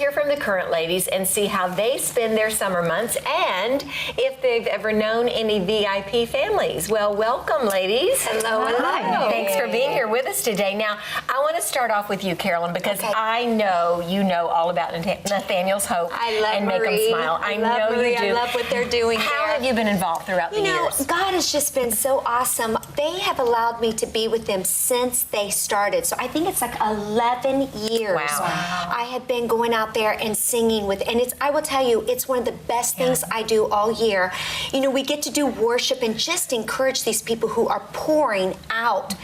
hear from the current ladies and see how they spend their summer months and if they've ever known any VIP families. Well, welcome, ladies. Hello, hello. Hi. Thanks for being here with us today. Now, I want to start off with you, Carolyn, because I know you know all about Nathaniel's Hope and Marie. Make 'em Smile. I know Marie. you do. I love what they're doing How there. have you been involved throughout the years? God has just been so awesome. They have allowed me to be with them since they started. So I think it's like 11 years. Wow. I have been going out there and singing with, and I will tell you, it's one of the best things I do all year. You know, we get to do worship and just encourage these people who are pouring out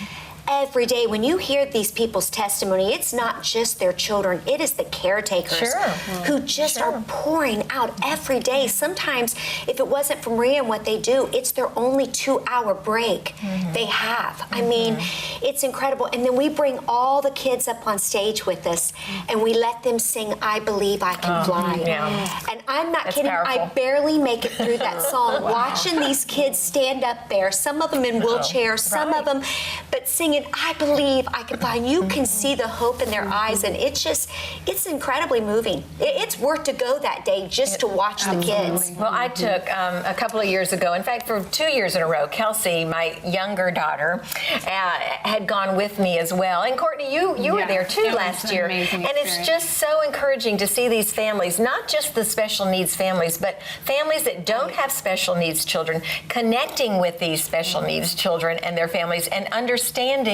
every day. When you hear these people's testimony, it's not just their children, it is the caretakers who just are pouring out every day. Sometimes, if it wasn't for Maria and what they do, it's their only 2-hour break they have. I mean, it's incredible. And then we bring all the kids up on stage with us and we let them sing I Believe I Can Fly. And I'm not kidding, powerful. I barely make it through that song. Watching these kids stand up there, some of them in wheelchairs, some of them, but singing I Believe I Can Fly. And you can see the hope in their eyes, and it's incredibly moving. It's worth to go that day just to watch the kids. Well, I took a couple of years ago, in fact, for 2 years in a row, Kelsey, my younger daughter, had gone with me as well. And Courtney, you were there too last year. And it's just so encouraging to see these families, not just the special needs families, but families that don't have special needs children, connecting with these special needs children and their families and understanding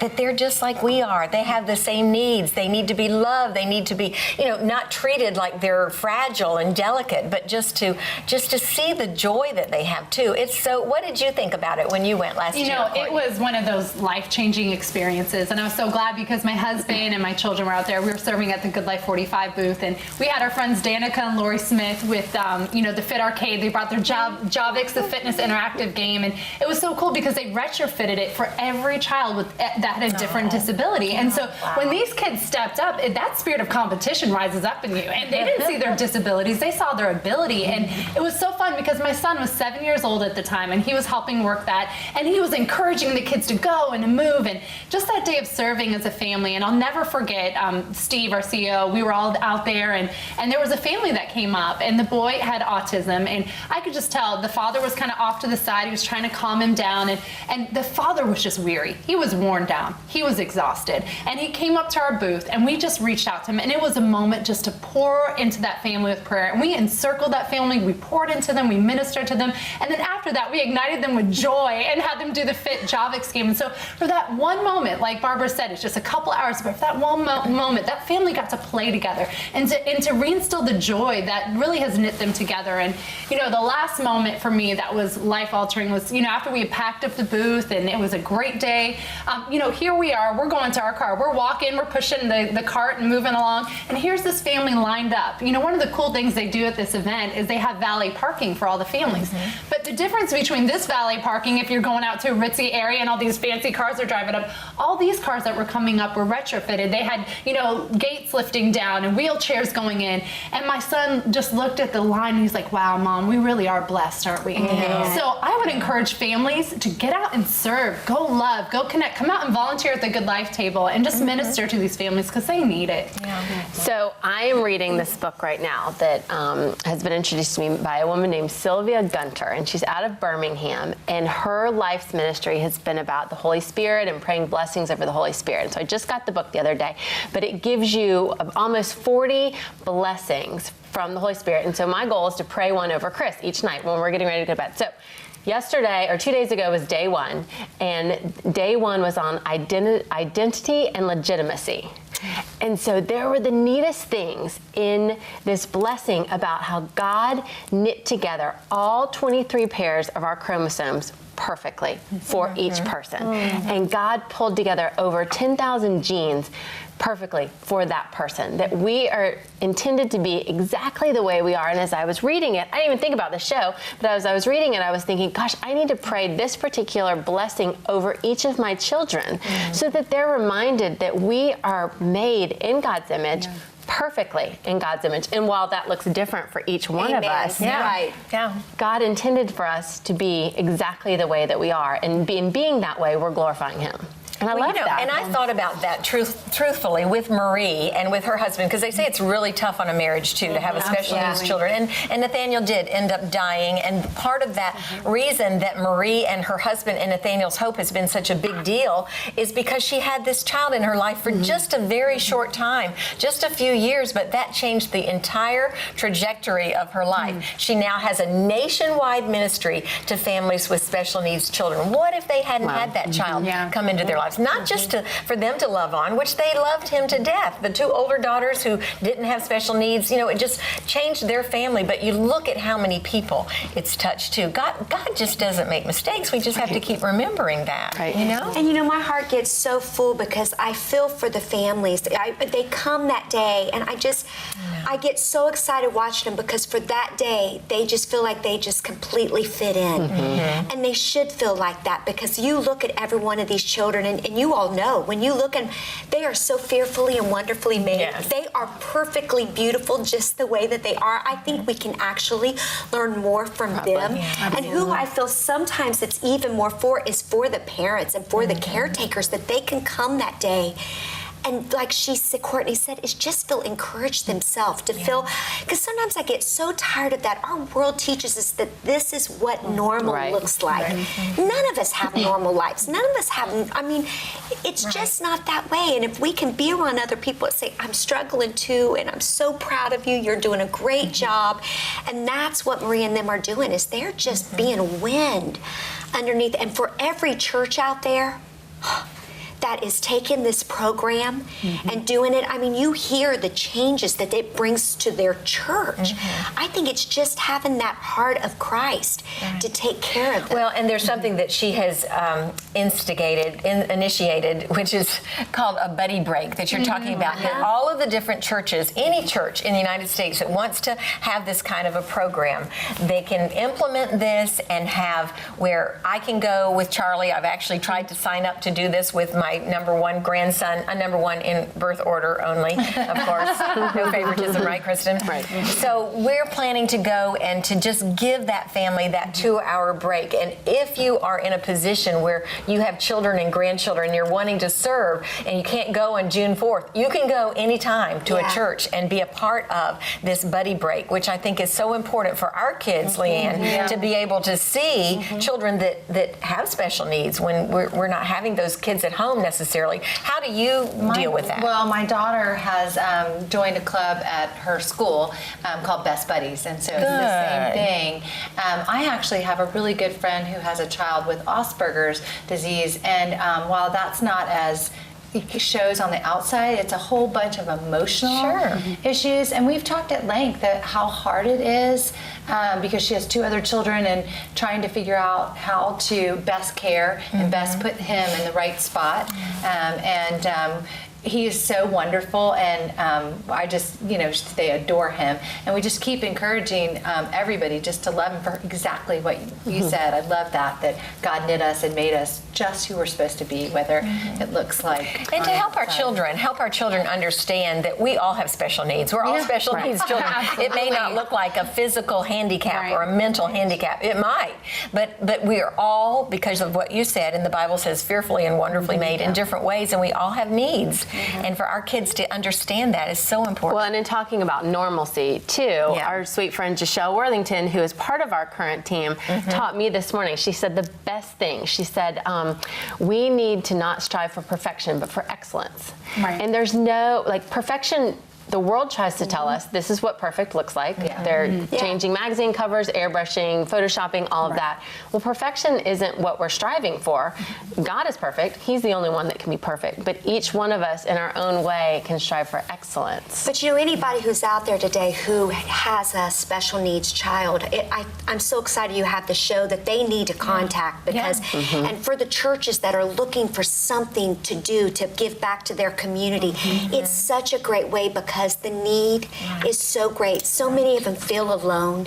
that they're just like we are. They have the same needs. They need to be loved. They need to be, not treated like they're fragile and delicate, but just to see the joy that they have too. What did you think about it when you went last year? It was one of those life-changing experiences, and I was so glad because my husband and my children were out there. We were serving at the Good Life 45 booth, and we had our friends Danica and Lori Smith with, the Fit Arcade. They brought their Jovix, the fitness interactive game, and it was so cool because they retrofitted it for every child that had a different disability. And so when these kids stepped up, that spirit of competition rises up in you. And they didn't see their disabilities, they saw their ability. And it was so fun because my son was 7 years old at the time, and he was helping work that, and he was encouraging the kids to go and to move. And just that day of serving as a family, and I'll never forget Steve, our CEO, we were all out there, and there was a family that came up, and the boy had autism, and I could just tell the father was kind of off to the side. He was trying to calm him down, and the father was just weary. He was worn down. He was exhausted. And he came up to our booth, and we just reached out to him, and it was a moment just to pour into that family with prayer. And we encircled that family, we poured into them, we ministered to them, and then after that, we ignited them with joy and had them do the Fit Jovix game. And so for that one moment, like Barbara said, it's just a couple hours, but for that one moment, that family got to play together and to reinstill the joy that really has knit them together. And, the last moment for me that was life-altering was, after we had packed up the booth and it was a great day, here we are, we're going to our car, we're walking, we're pushing the cart and moving along, and here's this family lined up. One of the cool things they do at this event is they have valet parking for all the families. But the difference between this valet parking, if you're going out to a ritzy area and all these fancy cars are driving up, all these cars that were coming up were retrofitted. They had, gates lifting down and wheelchairs going in. And my son just looked at the line and he's like, wow, Mom, we really are blessed, aren't we? So I would encourage families to get out and serve, go love, go connect, come out and volunteer at the Good Life table and just minister to these families because they need it. So I am reading this book right now that has been introduced to me by a woman named Sylvia Gunter, and she's out of Birmingham, and her life's ministry has been about the Holy Spirit and praying blessings over the Holy Spirit. And so I just got the book the other day, but it gives you almost 40 blessings from the Holy Spirit. And so my goal is to pray one over Chris each night when we're getting ready to go to bed. So yesterday, or 2 days ago, was day one, and day one was on identity and legitimacy. And so there were the neatest things in this blessing about how God knit together all 23 pairs of our chromosomes perfectly for each person. And God pulled together over 10,000 genes perfectly for that person, that we are intended to be exactly the way we are. And as I was reading it, I didn't even think about the show, but as I was reading it, I was thinking, gosh, I need to pray this particular blessing over each of my children so that they're reminded that we are made in God's image, perfectly in God's image. And while that looks different for each one of us, God intended for us to be exactly the way that we are. And in being that way, we're glorifying Him. And I love that. And I thought about that truthfully with Marie and with her husband, because they say it's really tough on a marriage too to have a special needs children. And Nathaniel did end up dying. And part of that reason that Marie and her husband and Nathaniel's hope has been such a big deal is because she had this child in her life for just a very short time, just a few years, but that changed the entire trajectory of her life. She now has a nationwide ministry to families with special needs children. What if they hadn't had that child come into their lives? Not just for them to love on, which they loved him to death. The 2 older daughters who didn't have special needs, it just changed their family. But you look at how many people it's touched too. God just doesn't make mistakes. We just have to keep remembering that. Right. And my heart gets so full because I feel for the families. They come that day, and I get so excited watching them because for that day, they just feel like they just completely fit in. And they should feel like that because you look at every one of these children, and you all know, when you look and they are so fearfully and wonderfully made. Yes. They are perfectly beautiful just the way that they are. I think we can actually learn more from them. And who I feel sometimes it's even more for is for the parents and for the caretakers, that they can come that day. And like Courtney said, is just feel encouraged themselves to feel, because sometimes I get so tired of that. Our world teaches us that this is what normal looks like. None of us have normal lives. None of us have, it's just not that way. And if we can be around other people that say, I'm struggling too, and I'm so proud of you, you're doing a great job. And that's what Marie and them are doing, is they're just being wind underneath. And for every church out there, that is taking this program and doing it. You hear the changes that it brings to their church. I think it's just having that heart of Christ to take care of them. Well, and there's something that she has initiated, which is called a buddy break that you're talking about. That all of the different churches, any church in the United States that wants to have this kind of a program, they can implement this and have where I can go with Charlie. I've actually tried to sign up to do this with my number 1 grandson, number 1 in birth order only, of course. No favoritism, right, Kristen? Right. So we're planning to go and to just give that family that 2-hour break. And if you are in a position where you have children and grandchildren, you're wanting to serve, and you can't go on June 4th, you can go anytime to a church and be a part of this buddy break, which I think is so important for our kids, Leanne, to be able to see children that have special needs when we're not having those kids at home necessarily. How do you deal with that? Well, my daughter has joined a club at her school called Best Buddies, and so it's the same thing. I actually have a really good friend who has a child with Asperger's disease, and while that's not as it shows on the outside, it's a whole bunch of emotional issues, and we've talked at length at how hard it is because she has 2 other children and trying to figure out how to best care and best put him in the right spot. He is so wonderful, and I just, they adore him. And we just keep encouraging everybody just to love him for exactly what you said. I love that God knit us and made us just who we're supposed to be, whether it looks like. And to help our children understand that we all have special needs. We're all special needs children. It may not look like a physical handicap or a mental handicap. It might, but we are all, because of what you said, and the Bible says fearfully and wonderfully made in different ways, and we all have needs. And for our kids to understand that is so important. Well, and in talking about normalcy, too, our sweet friend Giselle Worthington, who is part of our current team, taught me this morning. She said the best thing. She said, we need to not strive for perfection, but for excellence. Right. And there's no, perfection. The world tries to tell us this is what perfect looks like. They're changing magazine covers, airbrushing, photoshopping, all of that. Well, perfection isn't what we're striving for. God is perfect. He's the only one that can be perfect. But each one of us in our own way can strive for excellence. But anybody who's out there today who has a special needs child, I'm so excited you have the show that they need to contact because, and for the churches that are looking for something to do to give back to their community, it's such a great way because because the need is so great. So many of them feel alone,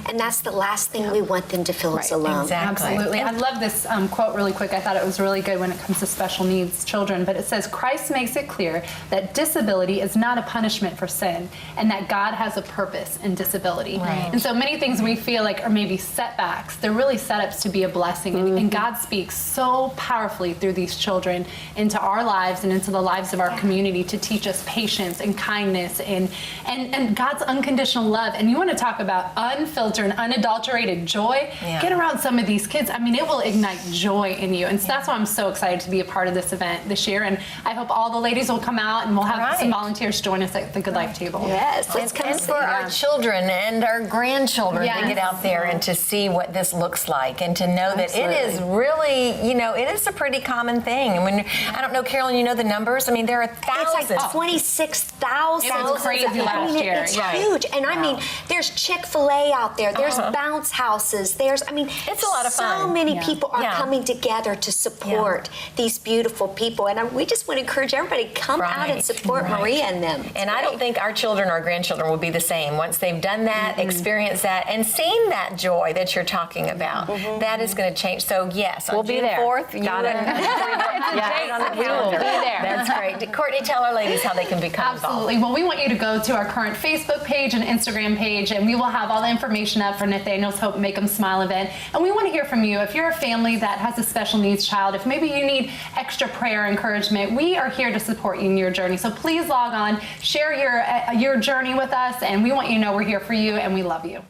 and that's the last thing we want them to feel is alone. Exactly. Absolutely. I love this quote really quick. I thought it was really good when it comes to special needs children, but it says, Christ makes it clear that disability is not a punishment for sin, and that God has a purpose in disability. Right. And so many things we feel like are maybe setbacks, they're really setups to be a blessing. And God speaks so powerfully through these children into our lives and into the lives of our community to teach us patience and kindness and God's unconditional love. And you want to talk about unfiltered and unadulterated joy? Get around some of these kids. I mean, it will ignite joy in you. And so that's why I'm so excited to be a part of this event this year. And I hope all the ladies will come out and we'll have some volunteers join us at the Good Life table. Yes, let's come And see for our children and our grandchildren to get out there and to see what this looks like and to know that it is really, it is a pretty common thing. I mean, I don't know, Carolyn, you know the numbers? I mean, there are thousands. It's like 26,000. It was crazy last year. It's huge. And I mean, there's Chick-fil-A out there. There's bounce houses. It's a lot of fun. So many people are coming together to support these beautiful people. And we just want to encourage everybody, come out and support Maria and them. And I don't think our children or grandchildren will be the same once they've done that, experienced that, and seen that joy that you're talking about. That is going to change. So yes, on We'll be June there. 4th, you Got it. we will be there. That's great. Courtney, tell our ladies how they can become Absolutely. involved. Well, we want you to go to our current Facebook page and Instagram page, and we will have all the information up for Nathaniel's Hope Make 'em Smile event. And we want to hear from you. If you're a family that has a special needs child, if maybe you need extra prayer encouragement, we are here to support you in your journey. So please log on, share your journey with us, and we want you to know we're here for you and we love you.